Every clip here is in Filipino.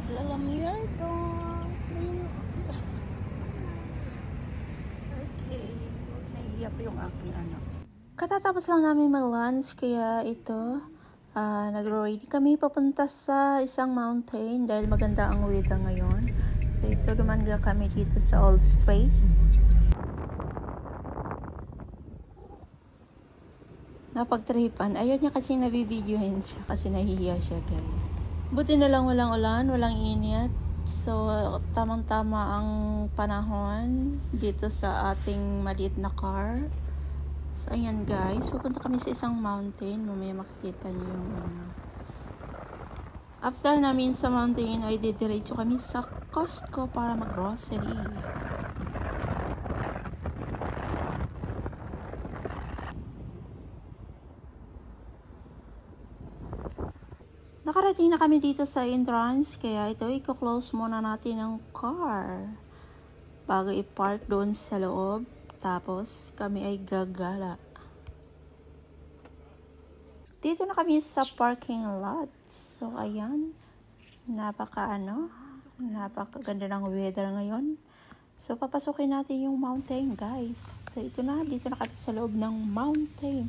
Lalamyer dong. Okay. Naiiyak pa yung aking anak. Katatapos lang namin mag-lunch, kaya ito, nag-ready kami papunta sa isang mountain dahil maganda ang weather ngayon. So ito, dumanda kami dito sa Old Strait. Napagtripan. Ayaw niya kasi nabibidyohin siya kasi nahihiya siya, guys. Buti na lang walang ulan, walang init. So, tamang-tama ang panahon dito sa ating maliit na car. So, ayan guys. Pupunta kami sa isang mountain. Mamaya makikita niyo yung ano. After namin sa mountain, ay didiretso kami sa Costco para mag-grocery. Nakarating na kami dito sa entrance, kaya ito, i-close muna natin ang car bago i-park doon sa loob, tapos kami ay gagala. Dito na kami sa parking lot. So ayan, napakaganda ng weather ngayon. So papasukin natin yung mountain, guys. So ito na, dito na kami sa loob ng mountain.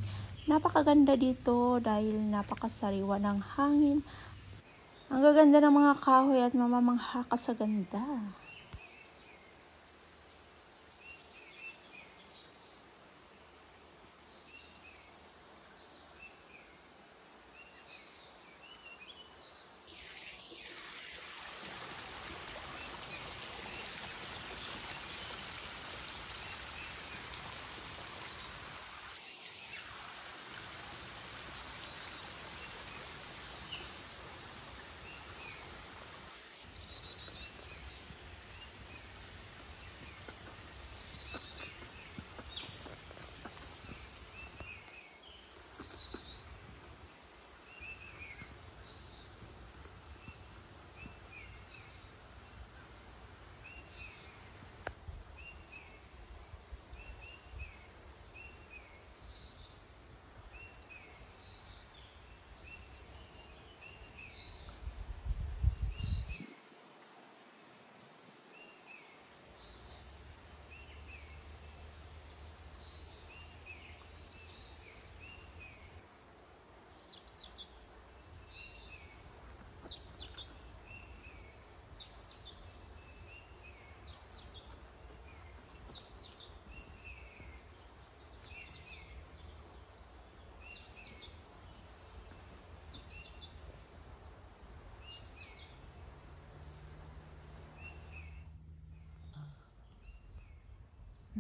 Napakaganda dito dahil napakasariwa ng hangin. Ang gaganda ng mga kahoy at mamamangha ka sa ganda.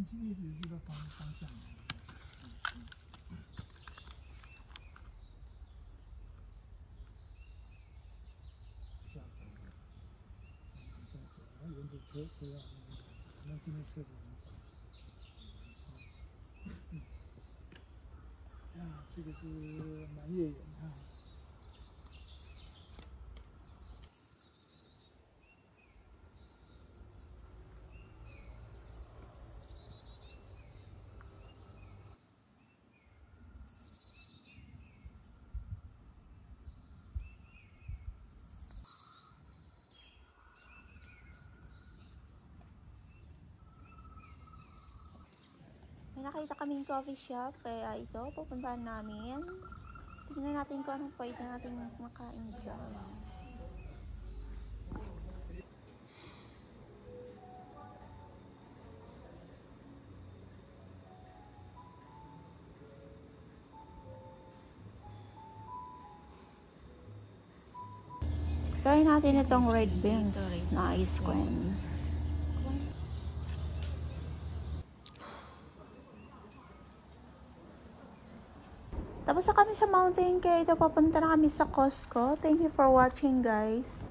一直这个方向。下走的，下走，然后沿着车啊，那今天车子很少。呀，这个是南越园啊。May nakita kaming coffee shop, kaya ito, pupuntahan namin. Tignan natin kung anong pwede natin makain dyan. Try natin itong red beans na ice cream. Tapos na kami sa mountain, kaya ito papunta na kami sa Costco. Thank you for watching, guys.